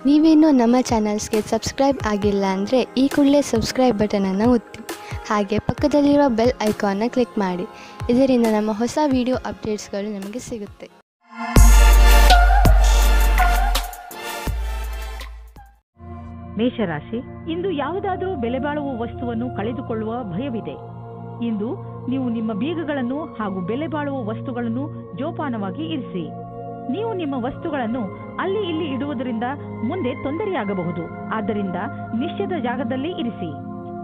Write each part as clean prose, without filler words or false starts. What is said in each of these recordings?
ನೀವೇನೂ ನಮ್ಮ ಚಾನಲ್ಸ್ಗೆ ಸಬ್ಸ್ಕ್ರೈಬ್ ಆಗಿಲ್ಲ ಅಂದರೆ ಈ ಕೂಡಲೇ ಸಬ್ಸ್ಕ್ರೈಬ್ ಬಟನನ್ನು ಒತ್ತಿ ಹಾಗೆ ಪಕ್ಕದಲ್ಲಿರುವ ಬೆಲ್ ಐಕಾನ್ನ ಕ್ಲಿಕ್ ಮಾಡಿ. ಇದರಿಂದ ನಮ್ಮ ಹೊಸ ವಿಡಿಯೋ ಅಪ್ಡೇಟ್ಸ್ಗಳು ನಿಮಗೆ ಸಿಗುತ್ತೆ. ಮೇಷರಾಶಿ, ಇಂದು ಯಾವುದಾದರೂ ಬೆಲೆ ಬಾಳುವ ವಸ್ತುವನ್ನು ಕಳೆದುಕೊಳ್ಳುವ ಭಯವಿದೆ. ಇಂದು ನೀವು ನಿಮ್ಮ ಬೀಗಗಳನ್ನು ಹಾಗೂ ಬೆಲೆ ಬಾಳುವ ವಸ್ತುಗಳನ್ನು ಜೋಪಾನವಾಗಿ ಇರಿಸಿ. ನೀವು ನಿಮ್ಮ ವಸ್ತುಗಳನ್ನು ಅಲ್ಲಿ ಇಲ್ಲಿ ಇಡುವುದರಿಂದ ಮುಂದೆ ತೊಂದರೆಯಾಗಬಹುದು. ಆದ್ದರಿಂದ ನಿಶ್ಚಿತ ಜಾಗದಲ್ಲಿ ಇರಿಸಿ.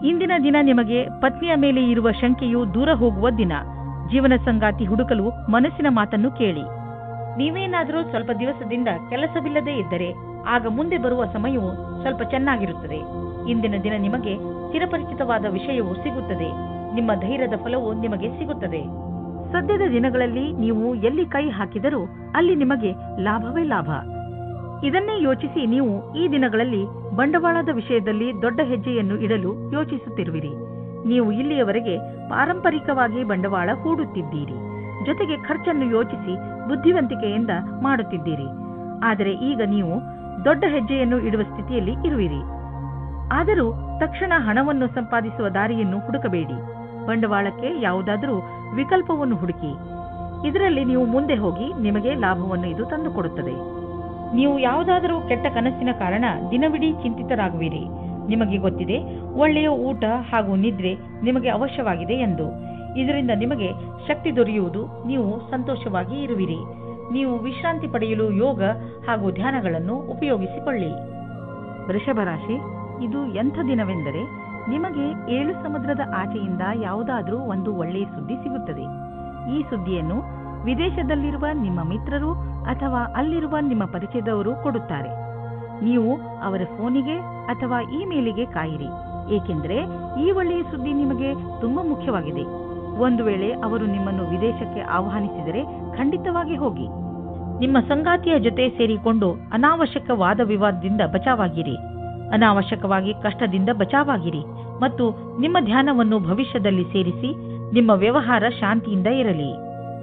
ಇಂದಿನ ದಿನ ನಿಮಗೆ ಪತ್ನಿಯ ಮೇಲೆ ಇರುವ ಶಂಕೆಯು ದೂರ ಹೋಗುವ ದಿನ. ಜೀವನ ಸಂಗಾತಿ ಹುಡುಕಲು ಮನಸ್ಸಿನ ಮಾತನ್ನು ಕೇಳಿ. ನೀವೇನಾದರೂ ಸ್ವಲ್ಪ ದಿವಸದಿಂದ ಕೆಲಸವಿಲ್ಲದೆ ಇದ್ದರೆ ಆಗ ಮುಂದೆ ಬರುವ ಸಮಯವು ಸ್ವಲ್ಪ ಚೆನ್ನಾಗಿರುತ್ತದೆ. ಇಂದಿನ ದಿನ ನಿಮಗೆ ಚಿರಪರಿಚಿತವಾದ ವಿಷಯವು ಸಿಗುತ್ತದೆ. ನಿಮ್ಮ ಧೈರ್ಯದ ಫಲವು ನಿಮಗೆ ಸಿಗುತ್ತದೆ. ಸದ್ಯದ ದಿನಗಳಲ್ಲಿ ನೀವು ಎಲ್ಲಿ ಕೈ ಹಾಕಿದರೂ ಅಲ್ಲಿ ನಿಮಗೆ ಲಾಭವೇ ಲಾಭ. ಇದನ್ನೇ ಯೋಚಿಸಿ ನೀವು ಈ ದಿನಗಳಲ್ಲಿ ಬಂಡವಾಳದ ವಿಷಯದಲ್ಲಿ ದೊಡ್ಡ ಹೆಜ್ಜೆಯನ್ನು ಇಡಲು ಯೋಚಿಸುತ್ತಿರುವಿರಿ. ನೀವು ಇಲ್ಲಿಯವರೆಗೆ ಪಾರಂಪರಿಕವಾಗಿ ಬಂಡವಾಳ ಹೂಡುತ್ತಿದ್ದೀರಿ. ಜೊತೆಗೆ ಖರ್ಚನ್ನು ಯೋಚಿಸಿ ಬುದ್ಧಿವಂತಿಕೆಯಿಂದ ಮಾಡುತ್ತಿದ್ದೀರಿ. ಆದರೆ ಈಗ ನೀವು ದೊಡ್ಡ ಹೆಜ್ಜೆಯನ್ನು ಇಡುವ ಸ್ಥಿತಿಯಲ್ಲಿ ಇರುವಿರಿ. ಆದರೂ ತಕ್ಷಣ ಹಣವನ್ನು ಸಂಪಾದಿಸುವ ದಾರಿಯನ್ನು ಹುಡುಕಬೇಡಿ. ಬಂಡವಾಳಕ್ಕೆ ಯಾವುದಾದರೂ ವಿಕಲ್ಪವನ್ನು ಹುಡುಕಿ. ಇದರಲ್ಲಿ ನೀವು ಮುಂದೆ ಹೋಗಿ ನಿಮಗೆ ಲಾಭವನ್ನು ಇದು ತಂದುಕೊಡುತ್ತದೆ. ನೀವು ಯಾವುದಾದರೂ ಕೆಟ್ಟ ಕನಸಿನ ಕಾರಣ ದಿನವಿಡೀ ಚಿಂತಿತರಾಗುವಿರಿ. ನಿಮಗೆ ಗೊತ್ತಿದೆ, ಒಳ್ಳೆಯ ಊಟ ಹಾಗೂ ನಿದ್ರೆ ನಿಮಗೆ ಅವಶ್ಯವಾಗಿದೆ ಎಂದು. ಇದರಿಂದ ನಿಮಗೆ ಶಕ್ತಿ ದೊರೆಯುವುದು. ನೀವು ಸಂತೋಷವಾಗಿ ಇರುವಿರಿ. ನೀವು ವಿಶ್ರಾಂತಿ ಪಡೆಯಲು ಯೋಗ ಹಾಗೂ ಧ್ಯಾನಗಳನ್ನು ಉಪಯೋಗಿಸಿಕೊಳ್ಳಿ. ವೃಷಭ ರಾಶಿ, ಇದು ಎಂಥ ದಿನವೆಂದರೆ ನಿಮಗೆ 7 ಸಮುದ್ರದ ಆಚೆಯಿಂದ ಯಾವುದಾದ್ರೂ ಒಂದು ಒಳ್ಳೆಯ ಸುದ್ದಿ ಸಿಗುತ್ತದೆ. ಈ ಸುದ್ದಿಯನ್ನು ವಿದೇಶದಲ್ಲಿರುವ ನಿಮ್ಮ ಮಿತ್ರರು ಅಥವಾ ಅಲ್ಲಿರುವ ನಿಮ್ಮ ಪರಿಚಯದವರು ಕೊಡುತ್ತಾರೆ. ನೀವು ಅವರ ಫೋನಿಗೆ ಅಥವಾ ಇಮೇಲಿಗೆ ಕಾಯಿರಿ. ಏಕೆಂದರೆ ಈ ಒಳ್ಳೆಯ ಸುದ್ದಿ ನಿಮಗೆ ತುಂಬಾ ಮುಖ್ಯವಾಗಿದೆ. ಒಂದು ವೇಳೆ ಅವರು ನಿಮ್ಮನ್ನು ವಿದೇಶಕ್ಕೆ ಆಹ್ವಾನಿಸಿದರೆ ಖಂಡಿತವಾಗಿ ಹೋಗಿ. ನಿಮ್ಮ ಸಂಗಾತಿಯ ಜೊತೆ ಸೇರಿಕೊಂಡು ಅನಾವಶ್ಯಕ ವಾದ ವಿವಾದದಿಂದ ಬಚಾವಾಗಿರಿ. ಅನಾವಶ್ಯಕವಾಗಿ ಕಷ್ಟದಿಂದ ಬಚಾವಾಗಿರಿ ಮತ್ತು ನಿಮ್ಮ ಧ್ಯಾನವನ್ನು ಭವಿಷ್ಯದಲ್ಲಿ ಸೇರಿಸಿ. ನಿಮ್ಮ ವ್ಯವಹಾರ ಶಾಂತಿಯಿಂದ ಇರಲಿ.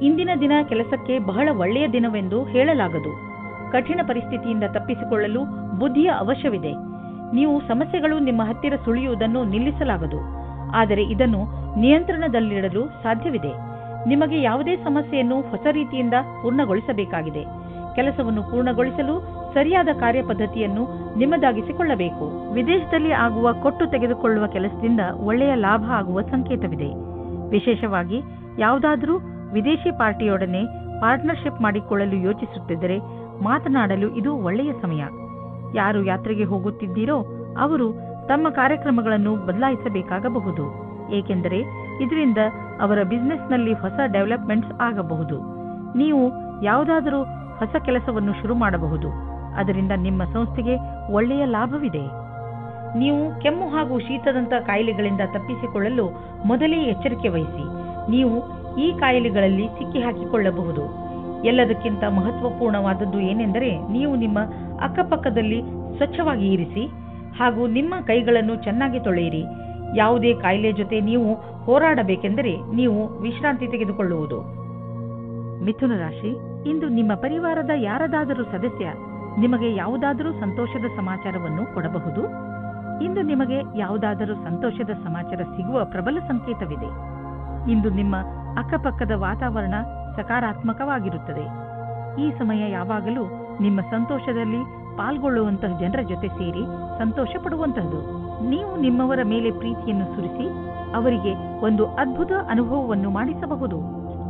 ಇಂದಿನ ದಿನ ಕೆಲಸಕ್ಕೆ ಬಹಳ ಒಳ್ಳೆಯ ದಿನವೆಂದು ಹೇಳಲಾಗದು. ಕಠಿಣ ಪರಿಸ್ಥಿತಿಯಿಂದ ತಪ್ಪಿಸಿಕೊಳ್ಳಲು ಬುದ್ಧಿಯ ಅವಶ್ಯವಿದೆ. ನೀವು ಸಮಸ್ಯೆಗಳು ನಿಮ್ಮ ಹತ್ತಿರ ಸುಳಿಯುವುದನ್ನು ನಿಲ್ಲಿಸಲಾಗದು. ಆದರೆ ಇದನ್ನು ನಿಯಂತ್ರಣದಲ್ಲಿಡಲು ಸಾಧ್ಯವಿದೆ. ನಿಮಗೆ ಯಾವುದೇ ಸಮಸ್ಯೆಯನ್ನು ಹೊಸ ರೀತಿಯಿಂದ ಪೂರ್ಣಗೊಳಿಸಬೇಕಾಗಿದೆ. ಕೆಲಸವನ್ನು ಪೂರ್ಣಗೊಳಿಸಲು ಸರಿಯಾದ ಕಾರ್ಯಪದ್ಧತಿಯನ್ನು ನಿಮ್ಮದಾಗಿಸಿಕೊಳ್ಳಬೇಕು. ವಿದೇಶದಲ್ಲಿ ಆಗುವ ಕೊಟ್ಟು ತೆಗೆದುಕೊಳ್ಳುವ ಕೆಲಸದಿಂದ ಒಳ್ಳೆಯ ಲಾಭ ಆಗುವ ಸಂಕೇತವಿದೆ. ವಿಶೇಷವಾಗಿ ಯಾವುದಾದರೂ ವಿದೇಶಿ ಪಾರ್ಟಿಯೊಡನೆ ಪಾರ್ಟ್ನರ್ಶಿಪ್ ಮಾಡಿಕೊಳ್ಳಲು ಯೋಚಿಸುತ್ತಿದ್ದರೆ ಮಾತನಾಡಲು ಇದು ಒಳ್ಳೆಯ ಸಮಯ. ಯಾರು ಯಾತ್ರೆಗೆ ಹೋಗುತ್ತಿದ್ದೀರೋ ಅವರು ತಮ್ಮ ಕಾರ್ಯಕ್ರಮಗಳನ್ನು ಬದಲಾಯಿಸಬೇಕಾಗಬಹುದು. ಏಕೆಂದರೆ ಇದರಿಂದ ಅವರ ಬಿಸಿನೆಸ್ನಲ್ಲಿ ಹೊಸ ಡೆವಲಪ್ಮೆಂಟ್ಸ್ ಆಗಬಹುದು. ನೀವು ಯಾವುದಾದರೂ ಹೊಸ ಕೆಲಸವನ್ನು ಶುರು ಮಾಡಬಹುದು. ಅದರಿಂದ ನಿಮ್ಮ ಸಂಸ್ಥೆಗೆ ಒಳ್ಳೆಯ ಲಾಭವಿದೆ. ನೀವು ಕೆಮ್ಮು ಹಾಗೂ ಶೀತದಂತ ಕಾಯಿಲೆಗಳಿಂದ ತಪ್ಪಿಸಿಕೊಳ್ಳಲು ಮೊದಲೇ ಎಚ್ಚರಿಕೆ ವಹಿಸಿ. ನೀವು ಈ ಕಾಯಿಲೆಗಳಲ್ಲಿ ಸಿಕ್ಕಿ ಹಾಕಿಕೊಳ್ಳಬಹುದು. ಎಲ್ಲದಕ್ಕಿಂತ ಮಹತ್ವಪೂರ್ಣವಾದದ್ದು ಏನೆಂದರೆ ನೀವು ನಿಮ್ಮ ಅಕ್ಕಪಕ್ಕದಲ್ಲಿ ಸ್ವಚ್ಛವಾಗಿ ಇರಿಸಿ ಹಾಗೂ ನಿಮ್ಮ ಕೈಗಳನ್ನು ಚೆನ್ನಾಗಿ ತೊಳೆಯಿರಿ. ಯಾವುದೇ ಕಾಯಿಲೆ ಜೊತೆ ನೀವು ಹೋರಾಡಬೇಕೆಂದರೆ ನೀವು ವಿಶ್ರಾಂತಿ ತೆಗೆದುಕೊಳ್ಳುವುದು. ಮಿಥುನ ರಾಶಿ, ಇಂದು ನಿಮ್ಮ ಪರಿವಾರದ ಯಾರದಾದರೂ ಸದಸ್ಯ ನಿಮಗೆ ಯಾವುದಾದರೂ ಸಂತೋಷದ ಸಮಾಚಾರವನ್ನು ಕೊಡಬಹುದು. ಇಂದು ನಿಮಗೆ ಯಾವುದಾದರೂ ಸಂತೋಷದ ಸಮಾಚಾರ ಸಿಗುವ ಪ್ರಬಲ ಸಂಕೇತವಿದೆ. ಇಂದು ನಿಮ್ಮ ಅಕ್ಕಪಕ್ಕದ ವಾತಾವರಣ ಸಕಾರಾತ್ಮಕವಾಗಿರುತ್ತದೆ. ಈ ಸಮಯ ಯಾವಾಗಲೂ ನಿಮ್ಮ ಸಂತೋಷದಲ್ಲಿ ಪಾಲ್ಗೊಳ್ಳುವಂತಹ ಜನರ ಜೊತೆ ಸೇರಿ ಸಂತೋಷ ಪಡುವಂತಹದ್ದು. ನೀವು ನಿಮ್ಮವರ ಮೇಲೆ ಪ್ರೀತಿಯನ್ನು ಸುರಿಸಿ ಅವರಿಗೆ ಒಂದು ಅದ್ಭುತ ಅನುಭವವನ್ನು ಮಾಡಿಸಬಹುದು.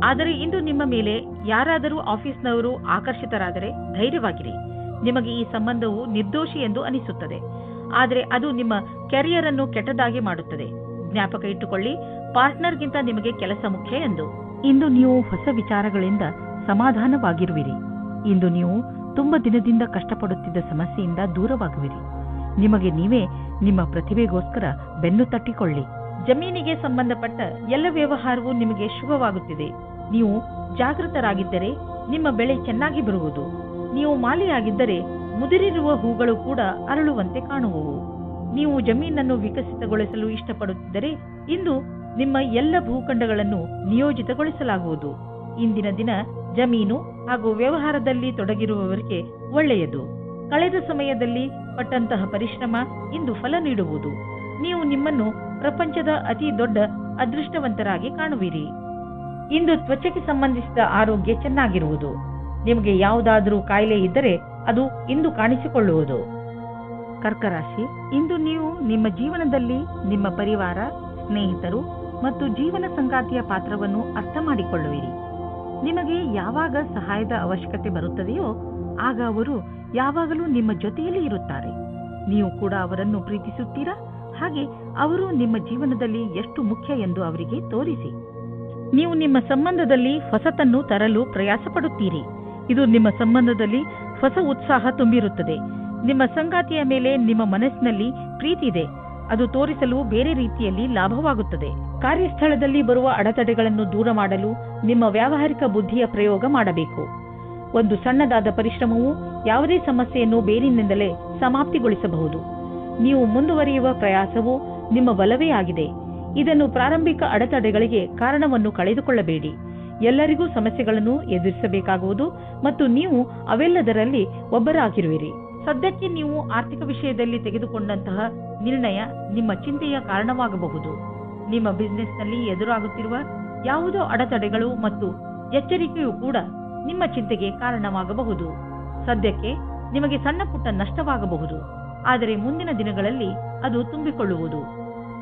ಆದರೆ ಇಂದು ನಿಮ್ಮ ಮೇಲೆ ಯಾರಾದರೂ ಆಫೀಸ್ನವರು ಆಕರ್ಷಿತರಾದರೆ ಧೈರ್ಯವಾಗಿರಿ. ನಿಮಗೆ ಈ ಸಂಬಂಧವು ನಿರ್ದೋಷಿ ಎಂದು ಅನಿಸುತ್ತದೆ, ಆದರೆ ಅದು ನಿಮ್ಮ ಕೆರಿಯರ್ ಅನ್ನು ಕೆಟ್ಟದಾಗಿ ಮಾಡುತ್ತದೆ. ಜ್ಞಾಪಕ ಇಟ್ಟುಕೊಳ್ಳಿ, ಪಾರ್ಟ್ನರ್ಗಿಂತ ನಿಮಗೆ ಕೆಲಸ ಮುಖ್ಯ ಎಂದು. ಇಂದು ನೀವು ಹೊಸ ವಿಚಾರಗಳಿಂದ ಸಮಾಧಾನವಾಗಿರುವಿರಿ. ಇಂದು ನೀವು ತುಂಬ ದಿನದಿಂದ ಕಷ್ಟಪಡುತ್ತಿದ್ದ ಸಮಸ್ಯೆಯಿಂದ ದೂರವಾಗುವಿರಿ. ನಿಮಗೆ ನೀವೇ ನಿಮ್ಮ ಪ್ರತಿಭೆಗೋಸ್ಕರ ಬೆನ್ನು ತಟ್ಟಿಕೊಳ್ಳಿ. ಜಮೀನಿಗೆ ಸಂಬಂಧಪಟ್ಟ ಎಲ್ಲ ವ್ಯವಹಾರವೂ ನಿಮಗೆ ಶುಭವಾಗುತ್ತಿದೆ. ನೀವು ಜಾಗೃತರಾಗಿದ್ದರೆ ನಿಮ್ಮ ಬೆಳೆ ಚೆನ್ನಾಗಿ ಬರುವುದು. ನೀವು ಮಾಲಿಯಾಗಿದ್ದರೆ ಮುದುರಿರುವ ಹೂಗಳು ಕೂಡ ಅರಳುವಂತೆ ಕಾಣುವವು. ನೀವು ಜಮೀನನ್ನು ವಿಕಸಿತಗೊಳಿಸಲು ಇಷ್ಟಪಡುತ್ತಿದ್ದರೆ ಇಂದು ನಿಮ್ಮ ಎಲ್ಲ ಭೂಖಂಡಗಳನ್ನು ನಿಯೋಜಿತಗೊಳಿಸಲಾಗುವುದು. ಇಂದಿನ ದಿನ ಜಮೀನು ಹಾಗೂ ವ್ಯವಹಾರದಲ್ಲಿ ತೊಡಗಿರುವವರಿಗೆ ಒಳ್ಳೆಯದು. ಕಳೆದ ಸಮಯದಲ್ಲಿ ಪಟ್ಟಂತಹ ಪರಿಶ್ರಮ ಇಂದು ಫಲ ನೀಡುವುದು. ನೀವು ನಿಮ್ಮನ್ನು ಪ್ರಪಂಚದ ಅತಿ ದೊಡ್ಡ ಅದೃಷ್ಟವಂತರಾಗಿ ಕಾಣುವಿರಿ. ಇಂದು ತ್ವಚೆಗೆ ಸಂಬಂಧಿಸಿದ ಆರೋಗ್ಯ ಚೆನ್ನಾಗಿರುವುದು. ನಿಮಗೆ ಯಾವುದಾದರೂ ಕಾಯಿಲೆ ಇದ್ದರೆ ಅದು ಇಂದು ಕಾಣಿಸಿಕೊಳ್ಳುವುದು. ಕರ್ಕರಾಶಿ, ಇಂದು ನೀವು ನಿಮ್ಮ ಜೀವನದಲ್ಲಿ ನಿಮ್ಮ ಪರಿವಾರ, ಸ್ನೇಹಿತರು ಮತ್ತು ಜೀವನ ಸಂಗಾತಿಯ ಪಾತ್ರವನ್ನು ಅರ್ಥ ಮಾಡಿಕೊಳ್ಳುವಿರಿ. ನಿಮಗೆ ಯಾವಾಗ ಸಹಾಯದ ಅವಶ್ಯಕತೆ ಬರುತ್ತದೆಯೋ ಆಗ ಅವರು ಯಾವಾಗಲೂ ನಿಮ್ಮ ಜೊತೆಯಲ್ಲಿ ಇರುತ್ತಾರೆ. ನೀವು ಕೂಡ ಅವರನ್ನು ಪ್ರೀತಿಸುತ್ತೀರಾ? ಹಾಗೆ ಅವರು ನಿಮ್ಮ ಜೀವನದಲ್ಲಿ ಎಷ್ಟು ಮುಖ್ಯ ಎಂದು ಅವರಿಗೆ ತೋರಿಸಿ. ನೀವು ನಿಮ್ಮ ಸಂಬಂಧದಲ್ಲಿ ಹೊಸತನ್ನು ತರಲು ಪ್ರಯಾಸ ಪಡುತ್ತೀರಿ. ಇದು ನಿಮ್ಮ ಸಂಬಂಧದಲ್ಲಿ ಹೊಸ ಉತ್ಸಾಹ ತುಂಬಿರುತ್ತದೆ. ನಿಮ್ಮ ಸಂಗಾತಿಯ ಮೇಲೆ ನಿಮ್ಮ ಮನಸ್ಸಿನಲ್ಲಿ ಪ್ರೀತಿ ಇದೆ. ಅದು ತೋರಿಸಲು ಬೇರೆ ರೀತಿಯಲ್ಲಿ ಲಾಭವಾಗುತ್ತದೆ. ಕಾರ್ಯಸ್ಥಳದಲ್ಲಿ ಬರುವ ಅಡೆತಡೆಗಳನ್ನು ದೂರ ಮಾಡಲು ನಿಮ್ಮ ವ್ಯಾವಹಾರಿಕ ಬುದ್ಧಿಯ ಪ್ರಯೋಗ ಮಾಡಬೇಕು. ಒಂದು ಸಣ್ಣದಾದ ಪರಿಶ್ರಮವು ಯಾವುದೇ ಸಮಸ್ಯೆಯನ್ನು ಬೇರಿನಿಂದಲೇ ಸಮಾಪ್ತಿಗೊಳಿಸಬಹುದು. ನೀವು ಮುಂದುವರಿಯುವ ಪ್ರಯಾಸವು ನಿಮ್ಮ ಬಲವೇ ಆಗಿದೆ. ಇದನ್ನು ಪ್ರಾರಂಭಿಕ ಅಡೆತಡೆಗಳಿಗೆ ಕಾರಣವನ್ನು ಕಳೆದುಕೊಳ್ಳಬೇಡಿ. ಎಲ್ಲರಿಗೂ ಸಮಸ್ಯೆಗಳನ್ನು ಎದುರಿಸಬೇಕಾಗುವುದು ಮತ್ತು ನೀವು ಅವೆಲ್ಲದರಲ್ಲಿ ಒಬ್ಬರಾಗಿರುವಿರಿ. ಸದ್ಯಕ್ಕೆ ನೀವು ಆರ್ಥಿಕ ವಿಷಯದಲ್ಲಿ ತೆಗೆದುಕೊಂಡಂತಹ ನಿರ್ಣಯ ನಿಮ್ಮ ಚಿಂತೆಯ ಕಾರಣವಾಗಬಹುದು. ನಿಮ್ಮ ಬಿಸಿನೆಸ್ನಲ್ಲಿ ಎದುರಾಗುತ್ತಿರುವ ಯಾವುದೋ ಅಡೆತಡೆಗಳು ಮತ್ತು ಎಚ್ಚರಿಕೆಯೂ ಕೂಡ ನಿಮ್ಮ ಚಿಂತೆಗೆ ಕಾರಣವಾಗಬಹುದು. ಸದ್ಯಕ್ಕೆ ನಿಮಗೆ ಸಣ್ಣ ಪುಟ್ಟ ನಷ್ಟವಾಗಬಹುದು, ಆದರೆ ಮುಂದಿನ ದಿನಗಳಲ್ಲಿ ಅದು ತುಂಬಿಕೊಳ್ಳುವುದು.